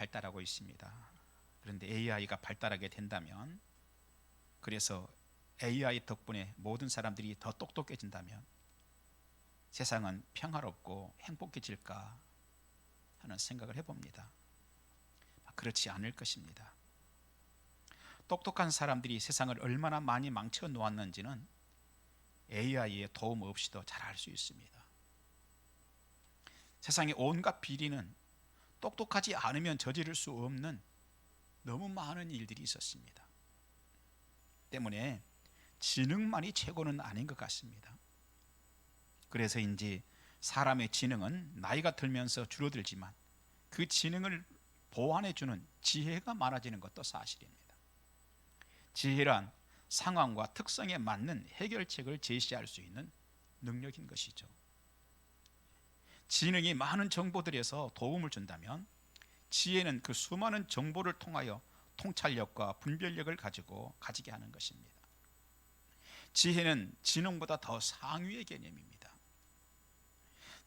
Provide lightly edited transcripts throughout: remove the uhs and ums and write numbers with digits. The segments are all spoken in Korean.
발달하고 있습니다. 그런데 AI가 발달하게 된다면, 그래서 AI 덕분에 모든 사람들이 더 똑똑해진다면 세상은 평화롭고 행복해질까 하는 생각을 해봅니다. 그렇지 않을 것입니다. 똑똑한 사람들이 세상을 얼마나 많이 망쳐 놓았는지는 AI의 도움 없이도 잘 알 수 있습니다. 세상의 온갖 비리는 똑똑하지 않으면 저지를 수 없는 너무 많은 일들이 있었습니다. 때문에 지능만이 최고는 아닌 것 같습니다. 그래서인지 사람의 지능은 나이가 들면서 줄어들지만 그 지능을 보완해주는 지혜가 많아지는 것도 사실입니다. 지혜란 상황과 특성에 맞는 해결책을 제시할 수 있는 능력인 것이죠. 지능이 많은 정보들에서 도움을 준다면 지혜는 그 수많은 정보를 통하여 통찰력과 분별력을 가지게 하는 것입니다. 지혜는 지능보다 더 상위의 개념입니다.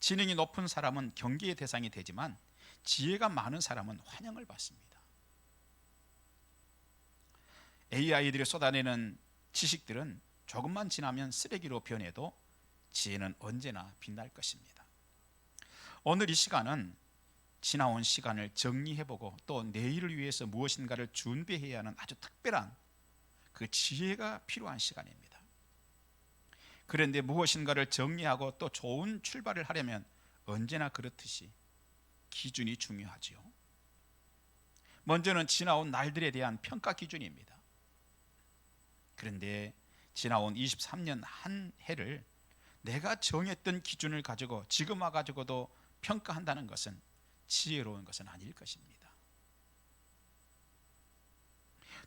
지능이 높은 사람은 경계의 대상이 되지만 지혜가 많은 사람은 환영을 받습니다. AI들이 쏟아내는 지식들은 조금만 지나면 쓰레기로 변해도 지혜는 언제나 빛날 것입니다. 오늘 이 시간은 지나온 시간을 정리해보고 또 내일을 위해서 무엇인가를 준비해야 하는 아주 특별한 그 지혜가 필요한 시간입니다. 그런데 무엇인가를 정리하고 또 좋은 출발을 하려면 언제나 그렇듯이 기준이 중요하지요. 먼저는 지나온 날들에 대한 평가 기준입니다. 그런데 지나온 23년 한 해를 내가 정했던 기준을 가지고 지금 와가지고도 평가한다는 것은 지혜로운 것은 아닐 것입니다.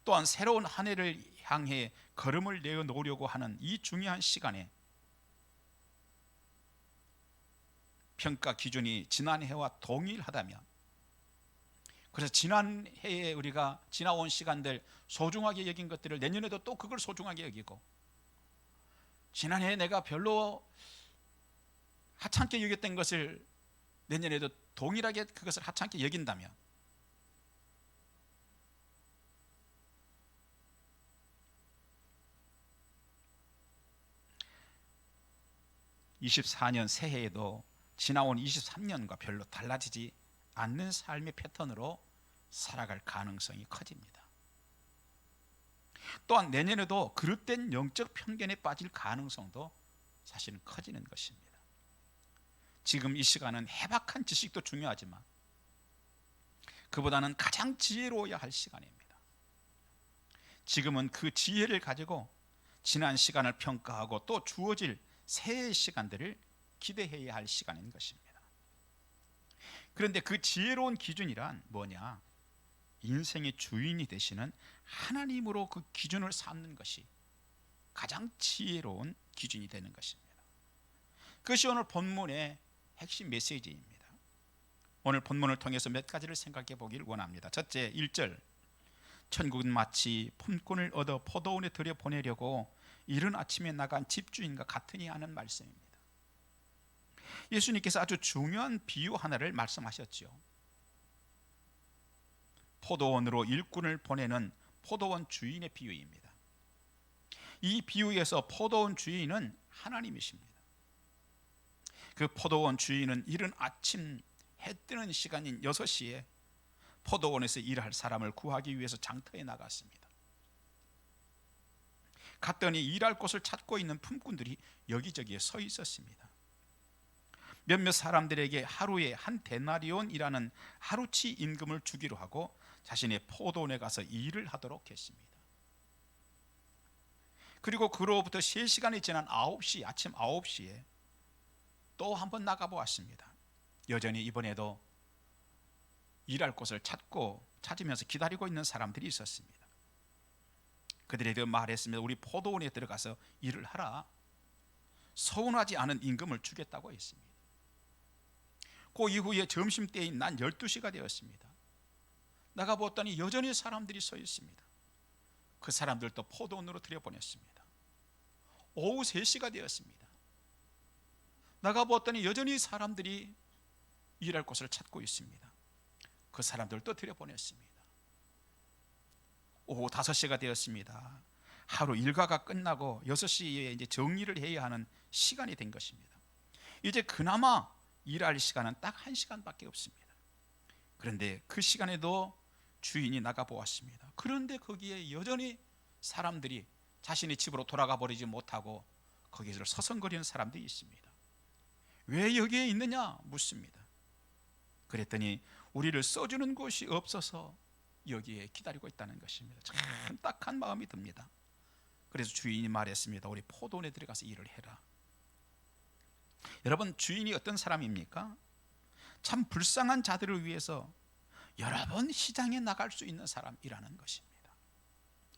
또한 새로운 한 해를 향해 걸음을 내어놓으려고 하는 이 중요한 시간에 평가 기준이 지난 해와 동일하다면, 그래서 지난 해에 우리가 지나온 시간들 소중하게 여긴 것들을 내년에도 또 그걸 소중하게 여기고, 지난해에 내가 별로 하찮게 여겼던 것을 내년에도 동일하게 그것을 하찮게 여긴다면, 24년 새해에도 지나온 23년과 별로 달라지지 않는 삶의 패턴으로 살아갈 가능성이 커집니다. 또한 내년에도 그릇된 영적 편견에 빠질 가능성도 사실은 커지는 것입니다. 지금 이 시간은 해박한 지식도 중요하지만 그보다는 가장 지혜로워야 할 시간입니다. 지금은 그 지혜를 가지고 지난 시간을 평가하고 또 주어질 새해의 시간들을 기대해야 할 시간인 것입니다. 그런데 그 지혜로운 기준이란 뭐냐? 인생의 주인이 되시는 하나님으로 그 기준을 삼는 것이 가장 지혜로운 기준이 되는 것입니다. 그것이 오늘 본문의 핵심 메시지입니다. 오늘 본문을 통해서 몇 가지를 생각해 보기를 원합니다. 첫째, 1절, 천국은 마치 품꾼을 얻어 포도원에 들여보내려고 이른 아침에 나간 집주인과 같으니 하는 말씀입니다. 예수님께서 아주 중요한 비유 하나를 말씀하셨죠. 포도원으로 일꾼을 보내는 포도원 주인의 비유입니다. 이 비유에서 포도원 주인은 하나님이십니다. 그 포도원 주인은 이른 아침 해 뜨는 시간인 6시에 포도원에서 일할 사람을 구하기 위해서 장터에 나갔습니다. 갔더니 일할 곳을 찾고 있는 품꾼들이 여기저기에 서 있었습니다. 몇몇 사람들에게 하루에 한 데나리온이라는 하루치 임금을 주기로 하고 자신의 포도원에 가서 일을 하도록 했습니다. 그리고 그로부터 3시간이 지난 아침 9시에 또 한 번 나가보았습니다. 여전히 이번에도 일할 곳을 찾으면서 기다리고 있는 사람들이 있었습니다. 그들에게 말했습니다. 우리 포도원에 들어가서 일을 하라. 서운하지 않은 임금을 주겠다고 했습니다. 그 이후에 점심때인 난 12시가 되었습니다. 나가보았더니 여전히 사람들이 서 있습니다. 그 사람들도 포도원으로 들여보냈습니다. 오후 3시가 되었습니다. 나가보았더니 여전히 사람들이 일할 곳을 찾고 있습니다. 그 사람들도 들여보냈습니다. 오후 5시가 되었습니다. 하루 일과가 끝나고 6시에 이제 정리를 해야 하는 시간이 된 것입니다. 이제 그나마 일할 시간은 딱 1시간밖에 없습니다. 그런데 그 시간에도 주인이 나가 보았습니다. 그런데 거기에 여전히 사람들이 자신의 집으로 돌아가 버리지 못하고 거기서 서성거리는 사람들이 있습니다. 왜 여기에 있느냐 묻습니다. 그랬더니 우리를 써주는 곳이 없어서 여기에 기다리고 있다는 것입니다. 참 딱한 마음이 듭니다. 그래서 주인이 말했습니다. 우리 포도원에 들어가서 일을 해라. 여러분, 주인이 어떤 사람입니까? 참 불쌍한 자들을 위해서 여러 번 시장에 나갈 수 있는 사람이라는 것입니다.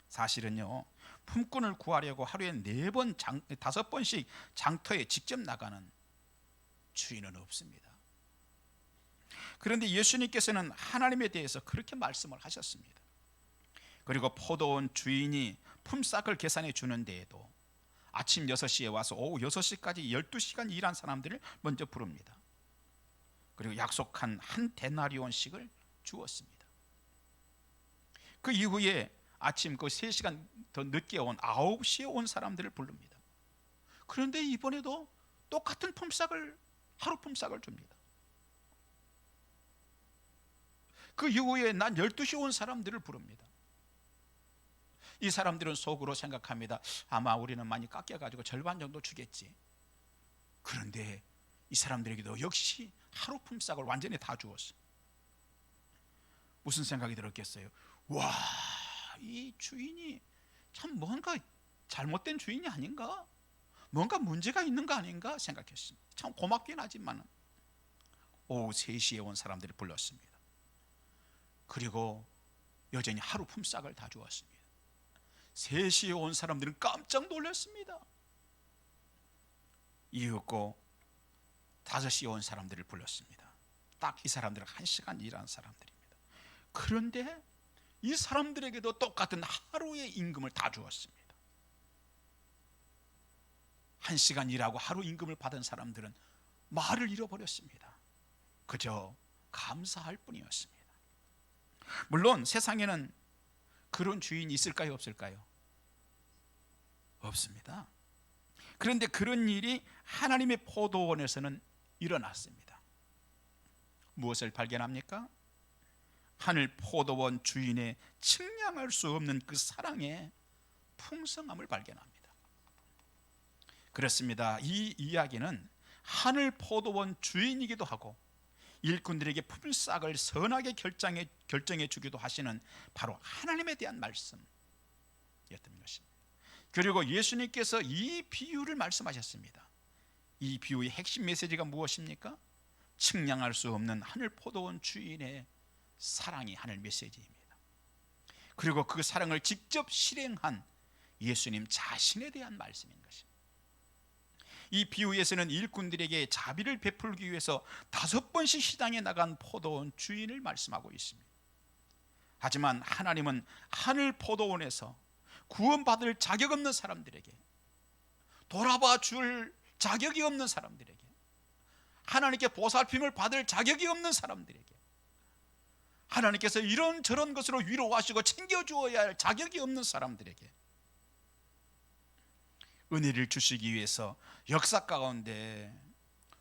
사실은요, 품꾼을 구하려고 하루에 4번, 5번씩 장터에 직접 나가는 주인은 없습니다. 그런데 예수님께서는 하나님에 대해서 그렇게 말씀을 하셨습니다. 그리고 포도원 주인이 품삯을 계산해 주는 데에도 아침 6시에 와서 오후 6시까지 12시간 일한 사람들을 먼저 부릅니다. 그리고 약속한 한 데나리온씩을 주었습니다. 그 이후에 아침 그 3시간 더 늦게 온 9시에 온 사람들을 부릅니다. 그런데 이번에도 똑같은 품삯을, 하루 품삯을 줍니다. 그 이후에 난 12시에 온 사람들을 부릅니다. 이 사람들은 속으로 생각합니다. 아마 우리는 많이 깎여가지고 절반 정도 주겠지. 그런데 이 사람들에게도 역시 하루 품삯을 완전히 다 주었어요. 무슨 생각이 들었겠어요? 와, 이 주인이 참 뭔가 잘못된 주인이 아닌가? 뭔가 문제가 있는 거 아닌가 생각했습니다. 참 고맙긴 하지만 오후 3시에 온 사람들을 불렀습니다. 그리고 여전히 하루 품삯을 다 주었습니다. 3시에 온 사람들은 깜짝 놀랐습니다. 이윽고 5시에 온 사람들을 불렀습니다. 딱 이 사람들은 1시간 일한 사람들입니다. 그런데 이 사람들에게도 똑같은 하루의 임금을 다 주었습니다. 1시간 일하고 하루 임금을 받은 사람들은 말을 잃어버렸습니다. 그저 감사할 뿐이었습니다. 물론 세상에는 그런 주인이 있을까요, 없을까요? 없습니다. 그런데 그런 일이 하나님의 포도원에서는 일어났습니다. 무엇을 발견합니까? 하늘 포도원 주인의 측량할 수 없는 그 사랑의 풍성함을 발견합니다. 그렇습니다. 이 이야기는 하늘 포도원 주인이기도 하고 일꾼들에게 품삯을 선하게 결정해 주기도 하시는 바로 하나님에 대한 말씀이었던 것입니다. 그리고 예수님께서 이 비유를 말씀하셨습니다. 이 비유의 핵심 메시지가 무엇입니까? 측량할 수 없는 하늘 포도원 주인의 사랑이 하늘 메시지입니다. 그리고 그 사랑을 직접 실행한 예수님 자신에 대한 말씀인 것입니다. 이 비유에서는 일꾼들에게 자비를 베풀기 위해서 5번씩 시장에 나간 포도원 주인을 말씀하고 있습니다. 하지만 하나님은 하늘 포도원에서 구원받을 자격 없는 사람들에게, 돌아봐 줄 자격이 없는 사람들에게, 하나님께 보살핌을 받을 자격이 없는 사람들에게, 하나님께서 이런저런 것으로 위로하시고 챙겨주어야 할 자격이 없는 사람들에게 은혜를 주시기 위해서 역사 가운데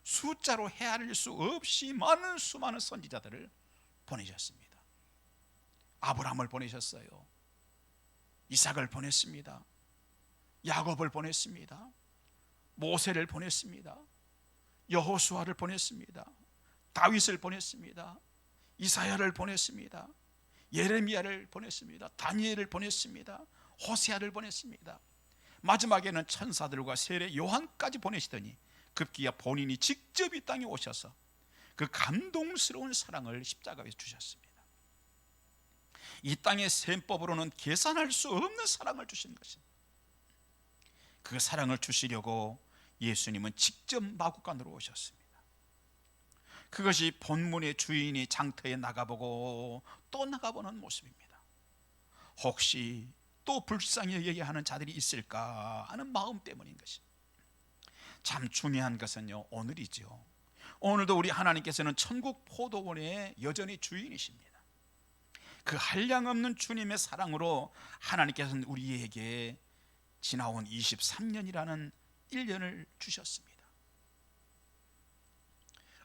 숫자로 헤아릴 수 없이 많은 수많은 선지자들을 보내셨습니다. 아브라함을 보내셨어요. 이삭을 보냈습니다. 야곱을 보냈습니다. 모세를 보냈습니다. 여호수아를 보냈습니다. 다윗을 보냈습니다. 이사야를 보냈습니다. 예레미야를 보냈습니다. 다니엘을 보냈습니다. 호세아를 보냈습니다. 마지막에는 천사들과 세례 요한까지 보내시더니 급기야 본인이 직접 이 땅에 오셔서 그 감동스러운 사랑을 십자가에 주셨습니다. 이 땅의 셈법으로는 계산할 수 없는 사랑을 주신 것입니다. 그 사랑을 주시려고 예수님은 직접 마구간으로 오셨습니다. 그것이 본문의 주인이 장터에 나가보고 또 나가보는 모습입니다. 혹시 또 불쌍히 여겨야 하는 자들이 있을까 하는 마음 때문인 것입니다. 참 중요한 것은요, 오늘이죠. 오늘도 우리 하나님께서는 천국 포도원의 여전히 주인이십니다. 그 한량없는 주님의 사랑으로 하나님께서는 우리에게 지나온 23년이라는 1년을 주셨습니다.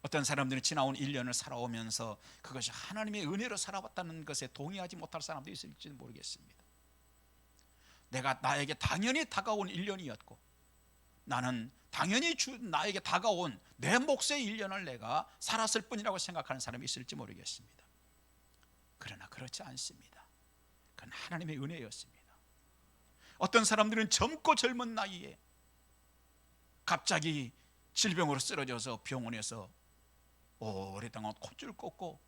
어떤 사람들은 지나온 1년을 살아오면서 그것이 하나님의 은혜로 살아왔다는 것에 동의하지 못할 사람도 있을지 모르겠습니다. 나에게 당연히 다가온 1년이었고, 나는 당연히 나에게 다가온 내 몫의 1년을 내가 살았을 뿐이라고 생각하는 사람이 있을지 모르겠습니다. 그러나 그렇지 않습니다. 그건 하나님의 은혜였습니다. 어떤 사람들은 젊고 젊은 나이에 갑자기 질병으로 쓰러져서 병원에서 오랫동안 콧줄 꽂고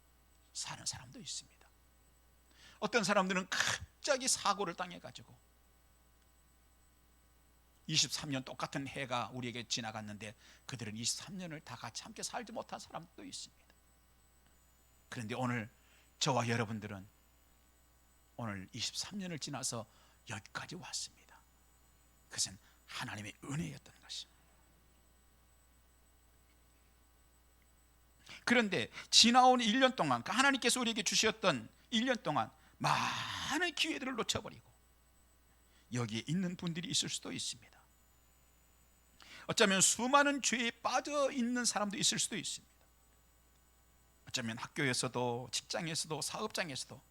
사는 사람도 있습니다. 어떤 사람들은 갑자기 사고를 당해가지고 23년 똑같은 해가 우리에게 지나갔는데 그들은 23년을 다 같이 함께 살지 못한 사람도 있습니다. 그런데 오늘 저와 여러분들은 오늘 23년을 지나서 여기까지 왔습니다. 그것은 하나님의 은혜였던 것입니다. 그런데 지나온 1년 동안 하나님께서 우리에게 주셨던 1년 동안 많은 기회들을 놓쳐버리고 여기에 있는 분들이 있을 수도 있습니다. 어쩌면 수많은 죄에 빠져 있는 사람도 있을 수도 있습니다. 어쩌면 학교에서도 직장에서도 사업장에서도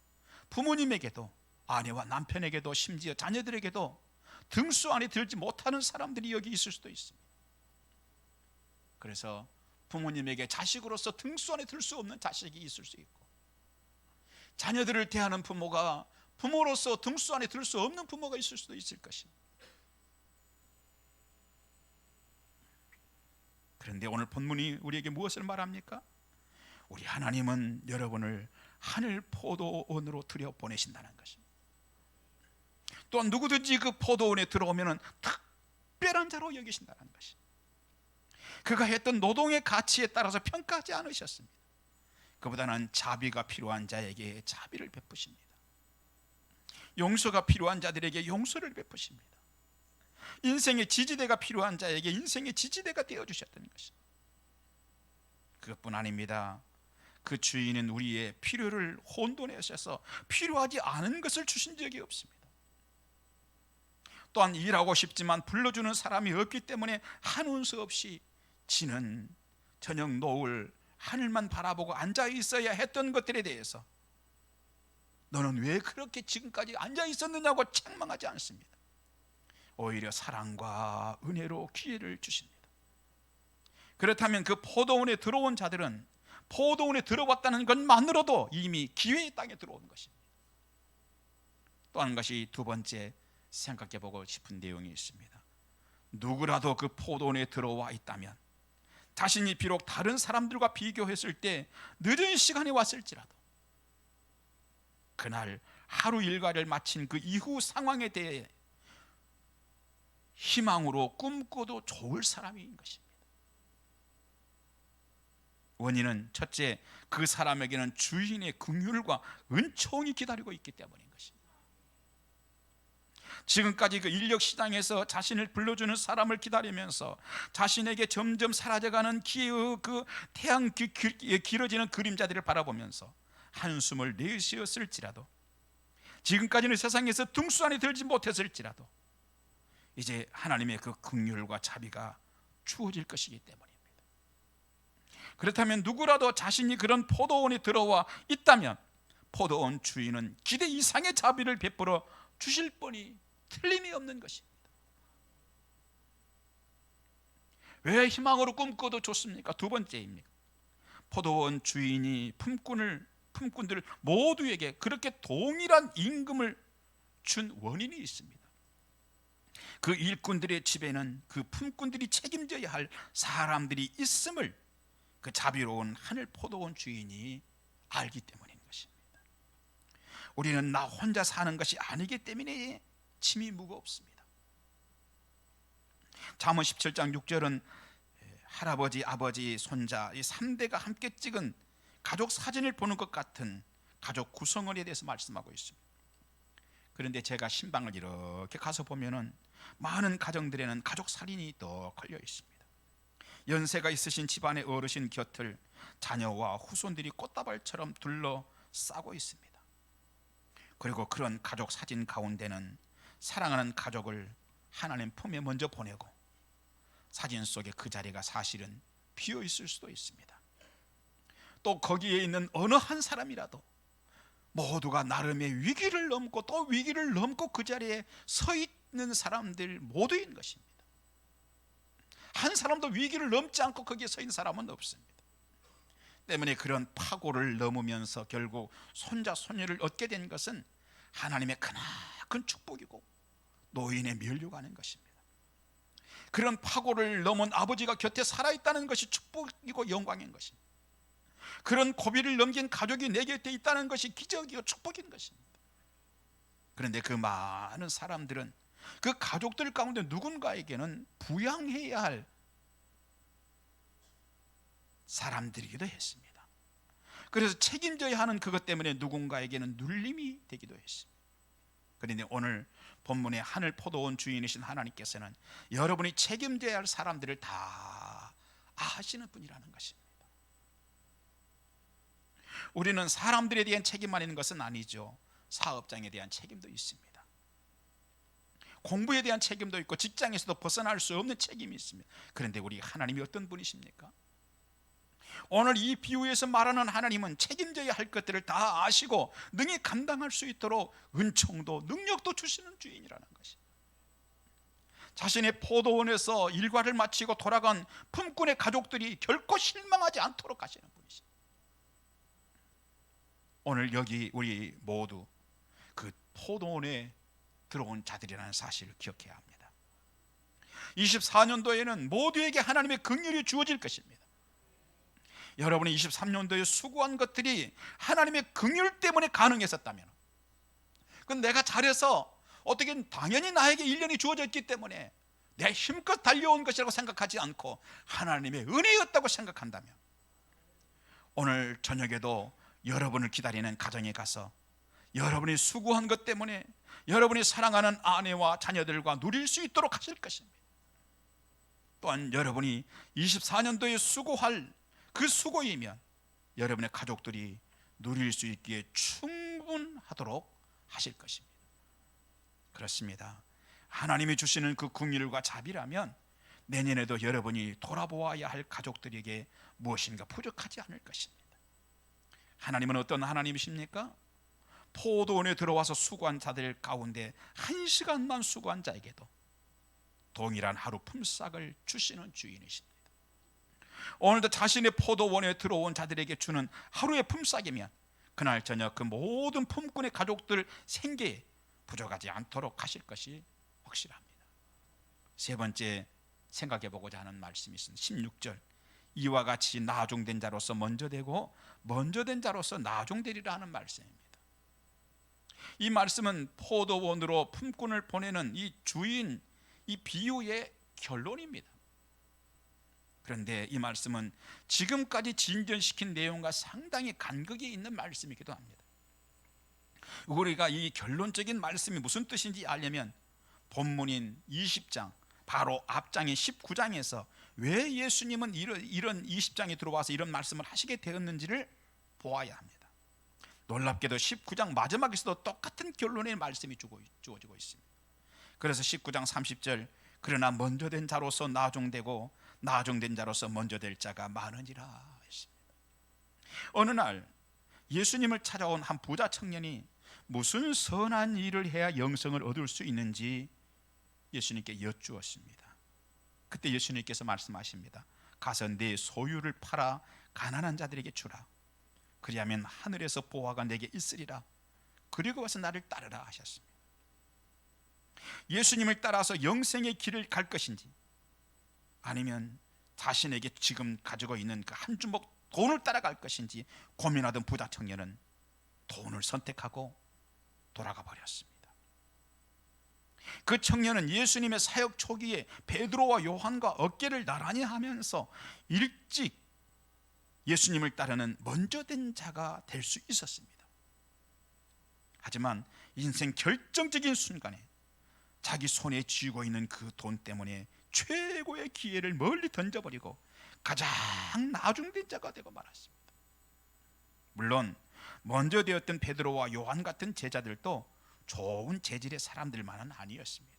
부모님에게도 아내와 남편에게도 심지어 자녀들에게도 등수 안에 들지 못하는 사람들이 여기 있을 수도 있습니다. 그래서 부모님에게 자식으로서 등수 안에 들 수 없는 자식이 있을 수 있고, 자녀들을 대하는 부모가 부모로서 등수 안에 들 수 없는 부모가 있을 수도 있을 것입니다. 그런데 오늘 본문이 우리에게 무엇을 말합니까? 우리 하나님은 여러분을 하늘 포도원으로 들여보내신다는 것입니다. 또한 누구든지 그 포도원에 들어오면 특별한 자로 여기신다는 것입니다. 그가 했던 노동의 가치에 따라서 평가하지 않으셨습니다. 그보다는 자비가 필요한 자에게 자비를 베푸십니다. 용서가 필요한 자들에게 용서를 베푸십니다. 인생의 지지대가 필요한 자에게 인생의 지지대가 되어주셨다는 것입니다. 그것뿐 아닙니다. 그 주인은 우리의 필요를 혼돈하셔서 필요하지 않은 것을 주신 적이 없습니다. 또한 일하고 싶지만 불러주는 사람이 없기 때문에 한운 수 없이 지는 저녁 노을 하늘만 바라보고 앉아 있어야 했던 것들에 대해서 너는 왜 그렇게 지금까지 앉아 있었느냐고 책망하지 않습니다. 오히려 사랑과 은혜로 기회를 주십니다. 그렇다면 그 포도원에 들어온 자들은 포도원에 들어왔다는 것만으로도 이미 기회의 땅에 들어온 것입니다. 또 한 것이 두 번째 생각해 보고 싶은 내용이 있습니다. 누구라도 그 포도원에 들어와 있다면 자신이 비록 다른 사람들과 비교했을 때 늦은 시간에 왔을지라도 그날 하루 일과를 마친 그 이후 상황에 대해 희망으로 꿈꿔도 좋을 사람인 것입니다. 원인은 첫째, 그 사람에게는 주인의 긍휼과 은총이 기다리고 있기 때문인 것입니다. 지금까지 그 인력 시장에서 자신을 불러주는 사람을 기다리면서 자신에게 점점 사라져가는 그 태양 길어지는 그림자들을 바라보면서 한숨을 내쉬었을지라도, 지금까지는 세상에서 등수 안에 들지 못했을지라도 이제 하나님의 그 긍휼과 자비가 주어질 것이기 때문입니다. 그렇다면 누구라도 자신이 그런 포도원에 들어와 있다면 포도원 주인은 기대 이상의 자비를 베풀어 주실 분이 틀림이 없는 것입니다. 왜 희망으로 꿈꿔도 좋습니까? 두 번째입니다. 포도원 주인이 품꾼들 모두에게 그렇게 동일한 임금을 준 원인이 있습니다. 그 일꾼들의 집에는 그 품꾼들이 책임져야 할 사람들이 있음을 그 자비로운 하늘 포도원 주인이 알기 때문인 것입니다. 우리는 나 혼자 사는 것이 아니기 때문에 짐이 무겁습니다. 잠언 17장 6절은 할아버지, 아버지, 손자 이 3대가 함께 찍은 가족 사진을 보는 것 같은 가족 구성원에 대해서 말씀하고 있습니다. 그런데 제가 신방을 이렇게 가서 보면은 많은 가정들에는 가족 살인이 또 걸려 있습니다. 연세가 있으신 집안의 어르신 곁을 자녀와 후손들이 꽃다발처럼 둘러싸고 있습니다. 그리고 그런 가족 사진 가운데는 사랑하는 가족을 하나님 품에 먼저 보내고 사진 속에 그 자리가 사실은 비어 있을 수도 있습니다. 또 거기에 있는 어느 한 사람이라도 모두가 나름의 위기를 넘고 또 위기를 넘고 그 자리에 서 있는 사람들 모두인 것입니다. 한 사람도 위기를 넘지 않고 거기에 서 있는 사람은 없습니다. 때문에 그런 파고를 넘으면서 결국 손자 손녀를 얻게 된 것은 하나님의 크나큰 축복이고 노인의 면류가 하는 것입니다. 그런 파고를 넘은 아버지가 곁에 살아있다는 것이 축복이고 영광인 것입니다. 그런 고비를 넘긴 가족이 내 곁에 있다는 것이 기적이고 축복인 것입니다. 그런데 그 많은 사람들은 그 가족들 가운데 누군가에게는 부양해야 할 사람들이기도 했습니다. 그래서 책임져야 하는 그것 때문에 누군가에게는 눌림이 되기도 했습니다. 그런데 오늘 본문의 하늘 포도원 주인이신 하나님께서는 여러분이 책임져야 할 사람들을 다 아시는 분이라는 것입니다. 우리는 사람들에 대한 책임만 있는 것은 아니죠. 사업장에 대한 책임도 있습니다. 공부에 대한 책임도 있고 직장에서도 벗어날 수 없는 책임이 있습니다. 그런데 우리 하나님이 어떤 분이십니까? 오늘 이 비유에서 말하는 하나님은 책임져야 할 것들을 다 아시고 능히 감당할 수 있도록 은총도 능력도 주시는 주인이라는 것입니다. 자신의 포도원에서 일과를 마치고 돌아간 품꾼의 가족들이 결코 실망하지 않도록 하시는 분이십니다. 오늘 여기 우리 모두 그 포도원에 들어온 자들이라는 사실을 기억해야 합니다. 24년도에는 모두에게 하나님의 긍휼이 주어질 것입니다. 여러분이 23년도에 수고한 것들이 하나님의 긍휼 때문에 가능했었다면, 그건 내가 잘해서 어떻게 당연히 나에게 1년이 주어졌기 때문에 내 힘껏 달려온 것이라고 생각하지 않고 하나님의 은혜였다고 생각한다면, 오늘 저녁에도 여러분을 기다리는 가정에 가서 여러분이 수고한 것 때문에 여러분이 사랑하는 아내와 자녀들과 누릴 수 있도록 하실 것입니다. 또한 여러분이 24년도에 수고할 그 수고이면 여러분의 가족들이 누릴 수 있기에 충분하도록 하실 것입니다. 그렇습니다. 하나님이 주시는 그 긍휼과 자비라면 내년에도 여러분이 돌아보아야 할 가족들에게 무엇인가 부족하지 않을 것입니다. 하나님은 어떤 하나님이십니까? 포도원에 들어와서 수고한 자들 가운데 1시간만 수고한 자에게도 동일한 하루 품삯을 주시는 주인이십니다. 오늘도 자신의 포도원에 들어온 자들에게 주는 하루의 품삯이면 그날 저녁 그 모든 품꾼의 가족들 생계에 부족하지 않도록 하실 것이 확실합니다. 세 번째 생각해 보고자 하는 말씀이 있습니다. 16절, 이와 같이 나중된 자로서 먼저 되고 먼저 된 자로서 나중되리라 하는 말씀입니다. 이 말씀은 포도원으로 품꾼을 보내는 이 주인, 이 비유의 결론입니다. 그런데 이 말씀은 지금까지 진전시킨 내용과 상당히 간극이 있는 말씀이기도 합니다. 우리가 이 결론적인 말씀이 무슨 뜻인지 알려면 본문인 20장, 바로 앞장인 19장에서 왜 예수님은 이런 20장에 들어와서 이런 말씀을 하시게 되었는지를 보아야 합니다. 놀랍게도 19장 마지막에서도 똑같은 결론의 말씀이 주어지고 있습니다. 그래서 19장 30절, 그러나 먼저 된 자로서 나중되고 나중된 자로서 먼저 될 자가 많으니라 했습니다. 어느 날 예수님을 찾아온 한 부자 청년이 무슨 선한 일을 해야 영생을 얻을 수 있는지 예수님께 여쭈었습니다. 그때 예수님께서 말씀하십니다. 가서 네 소유를 팔아 가난한 자들에게 주라. 그리하면 하늘에서 보화가 내게 있으리라. 그리고 와서 나를 따르라 하셨습니다. 예수님을 따라서 영생의 길을 갈 것인지, 아니면 자신에게 지금 가지고 있는 그 한 주먹 돈을 따라갈 것인지 고민하던 부자 청년은 돈을 선택하고 돌아가 버렸습니다. 그 청년은 예수님의 사역 초기에 베드로와 요한과 어깨를 나란히 하면서 일찍 예수님을 따르는 먼저 된 자가 될 수 있었습니다. 하지만 인생 결정적인 순간에 자기 손에 쥐고 있는 그 돈 때문에 최고의 기회를 멀리 던져버리고 가장 나중된 자가 되고 말았습니다. 물론 먼저 되었던 베드로와 요한 같은 제자들도 좋은 재질의 사람들만은 아니었습니다.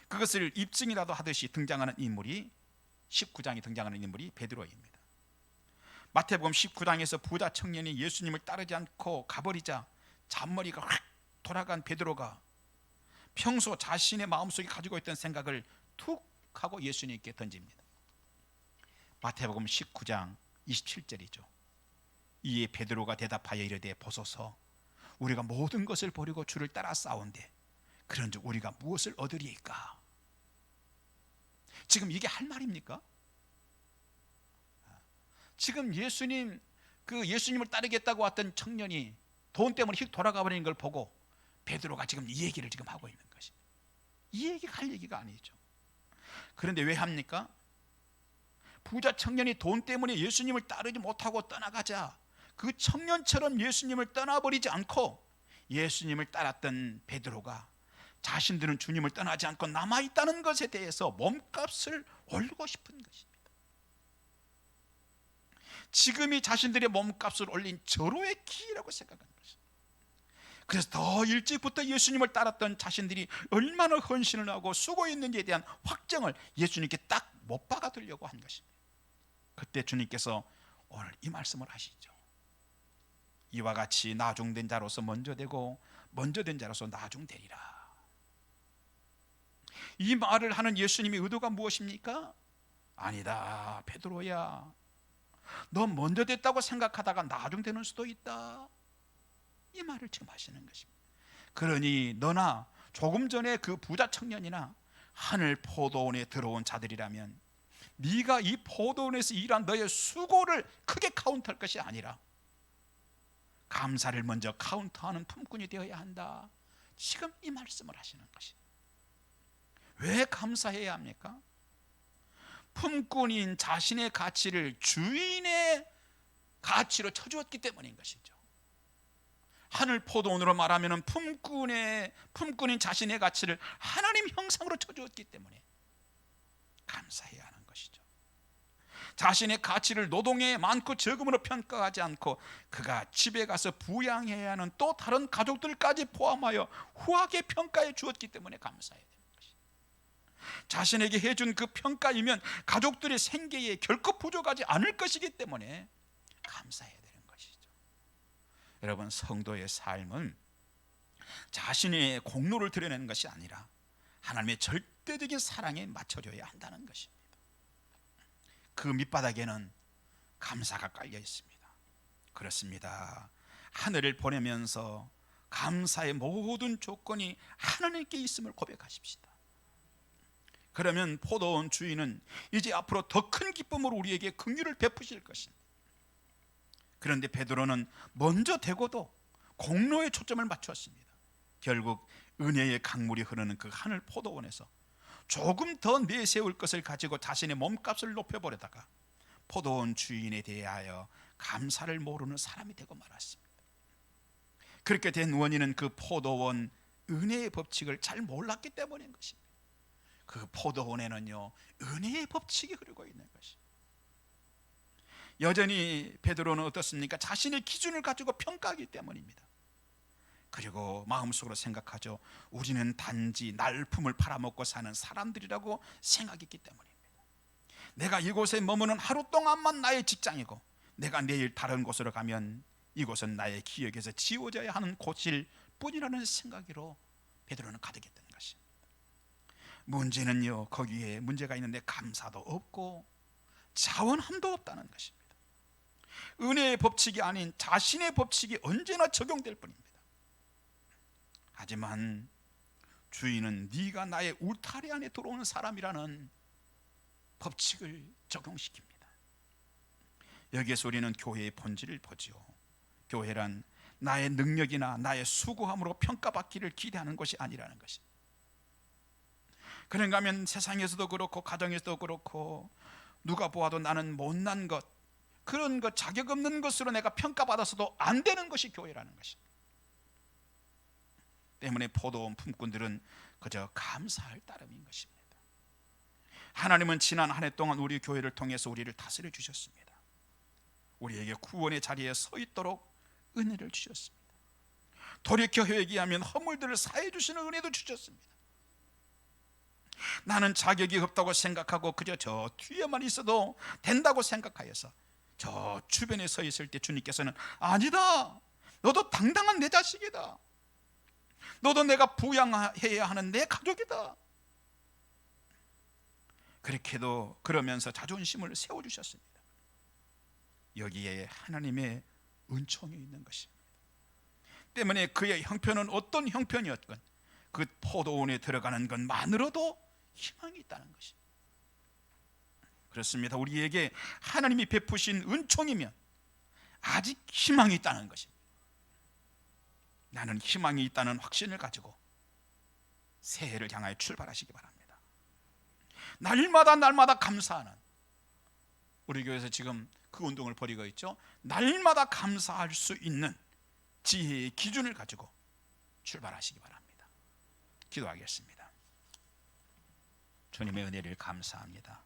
그것을 입증이라도 하듯이 등장하는 인물이 19장에 등장하는 인물이 베드로입니다. 마태복음 19장에서 부자 청년이 예수님을 따르지 않고 가버리자 잔머리가 확 돌아간 베드로가 평소 자신의 마음속에 가지고 있던 생각을 툭 하고 예수님께 던집니다. 마태복음 19장 27절이죠. 이에 베드로가 대답하여 이르되 보소서, 우리가 모든 것을 버리고 주를 따라 싸운데 그런즉 우리가 무엇을 얻으리이까? 지금 이게 할 말입니까? 지금 예수님을 따르겠다고 왔던 청년이 돈 때문에 휙 돌아가 버리는 걸 보고 베드로가 지금 이 얘기를 지금 하고 있는 것입니다. 이 얘기가 할 얘기가 아니죠. 그런데 왜 합니까? 부자 청년이 돈 때문에 예수님을 따르지 못하고 떠나가자 그 청년처럼 예수님을 떠나버리지 않고 예수님을 따랐던 베드로가 자신들은 주님을 떠나지 않고 남아있다는 것에 대해서 몸값을 올리고 싶은 것입니다. 지금이 자신들의 몸값을 올린 절호의 기회라고 생각하는 것입니다. 그래서 더 일찍부터 예수님을 따랐던 자신들이 얼마나 헌신을 하고 수고했는지에 대한 확정을 예수님께 딱 못 박아두려고 한 것입니다. 그때 주님께서 오늘 이 말씀을 하시죠. 이와 같이 나중된 자로서 먼저 되고 먼저 된 자로서 나중되리라. 이 말을 하는 예수님의 의도가 무엇입니까? 아니다, 베드로야, 너 먼저 됐다고 생각하다가 나중되는 수도 있다. 이 말을 지금 하시는 것입니다. 그러니 너나 조금 전에 그 부자 청년이나 하늘 포도원에 들어온 자들이라면 네가 이 포도원에서 일한 너의 수고를 크게 카운트할 것이 아니라 감사를 먼저 카운트하는 품꾼이 되어야 한다. 지금 이 말씀을 하시는 것입니다. 왜 감사해야 합니까? 품꾼인 자신의 가치를 주인의 가치로 쳐주었기 때문인 것이죠. 하늘 포도원으로 말하면 품꾼인 자신의 가치를 하나님 형상으로 쳐주었기 때문에 감사해야 하는 것이죠. 자신의 가치를 노동의 많고 적음으로 평가하지 않고 그가 집에 가서 부양해야 하는 또 다른 가족들까지 포함하여 후하게 평가해 주었기 때문에 감사해야 됩니다. 자신에게 해준 그 평가이면 가족들의 생계에 결코 부족하지 않을 것이기 때문에 감사해야 되는 것이죠. 여러분, 성도의 삶은 자신의 공로를 드러내는 것이 아니라 하나님의 절대적인 사랑에 맞춰져야 한다는 것입니다. 그 밑바닥에는 감사가 깔려 있습니다. 그렇습니다. 하늘을 보내면서 감사의 모든 조건이 하나님께 있음을 고백하십시다. 그러면 포도원 주인은 이제 앞으로 더 큰 기쁨으로 우리에게 긍휼을 베푸실 것입니다. 그런데 베드로는 먼저 되고도 공로에 초점을 맞추었습니다. 결국 은혜의 강물이 흐르는 그 하늘 포도원에서 조금 더 내세울 것을 가지고 자신의 몸값을 높여버리다가 포도원 주인에 대하여 감사를 모르는 사람이 되고 말았습니다. 그렇게 된 원인은 그 포도원 은혜의 법칙을 잘 몰랐기 때문인 것입니다. 그 포도원에는요, 은혜의 법칙이 흐르고 있는 것입니다. 여전히 베드로는 어떻습니까? 자신의 기준을 가지고 평가하기 때문입니다. 그리고 마음속으로 생각하죠. 우리는 단지 날품을 팔아먹고 사는 사람들이라고 생각했기 때문입니다. 내가 이곳에 머무는 하루 동안만 나의 직장이고 내가 내일 다른 곳으로 가면 이곳은 나의 기억에서 지워져야 하는 곳일 뿐이라는 생각으로 베드로는 가득했던 것입니다. 문제는요, 거기에 문제가 있는데 감사도 없고 자원함도 없다는 것입니다. 은혜의 법칙이 아닌 자신의 법칙이 언제나 적용될 뿐입니다. 하지만 주인은 네가 나의 울타리 안에 들어오는 사람이라는 법칙을 적용시킵니다. 여기에서 우리는 교회의 본질을 보죠. 교회란 나의 능력이나 나의 수고함으로 평가받기를 기대하는 것이 아니라는 것입니다. 그런가 하면 세상에서도 그렇고 가정에서도 그렇고 누가 보아도 나는 못난 것, 그런 것, 자격 없는 것으로 내가 평가받아서도 안 되는 것이 교회라는 것입니다. 때문에 포도원 품꾼들은 그저 감사할 따름인 것입니다. 하나님은 지난 한 해 동안 우리 교회를 통해서 우리를 다스려 주셨습니다. 우리에게 구원의 자리에 서 있도록 은혜를 주셨습니다. 돌이켜 회개하면 허물들을 사해 주시는 은혜도 주셨습니다. 나는 자격이 없다고 생각하고 그저 저 뒤에만 있어도 된다고 생각하여서 저 주변에 서 있을 때 주님께서는 아니다, 너도 당당한 내 자식이다, 너도 내가 부양해야 하는 내 가족이다, 그렇게도 그러면서 자존심을 세워주셨습니다. 여기에 하나님의 은총이 있는 것입니다. 때문에 그의 형편은 어떤 형편이었건 그 포도원에 들어가는 것만으로도 희망이 있다는 것입니다. 그렇습니다. 우리에게 하나님이 베푸신 은총이면 아직 희망이 있다는 것입니다. 나는 희망이 있다는 확신을 가지고 새해를 향하여 출발하시기 바랍니다. 날마다 감사하는, 우리 교회에서 지금 그 운동을 벌이고 있죠. 날마다 감사할 수 있는 지혜의 기준을 가지고 출발하시기 바랍니다. 기도하겠습니다. 주님의 은혜를 감사합니다.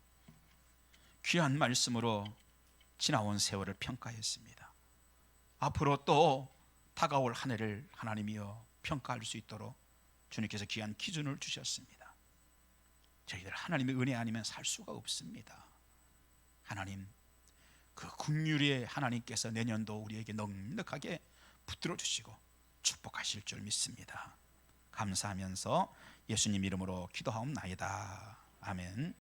귀한 말씀으로 지나온 세월을 평가했습니다. 앞으로 또 다가올 한 해를 하나님이여 평가할 수 있도록 주님께서 귀한 기준을 주셨습니다. 저희들 하나님의 은혜 아니면 살 수가 없습니다. 하나님, 그 긍휼의 하나님께서 내년도 우리에게 넉넉하게 붙들어 주시고 축복하실 줄 믿습니다. 감사하면서 예수님 이름으로 기도하옵나이다. 아멘.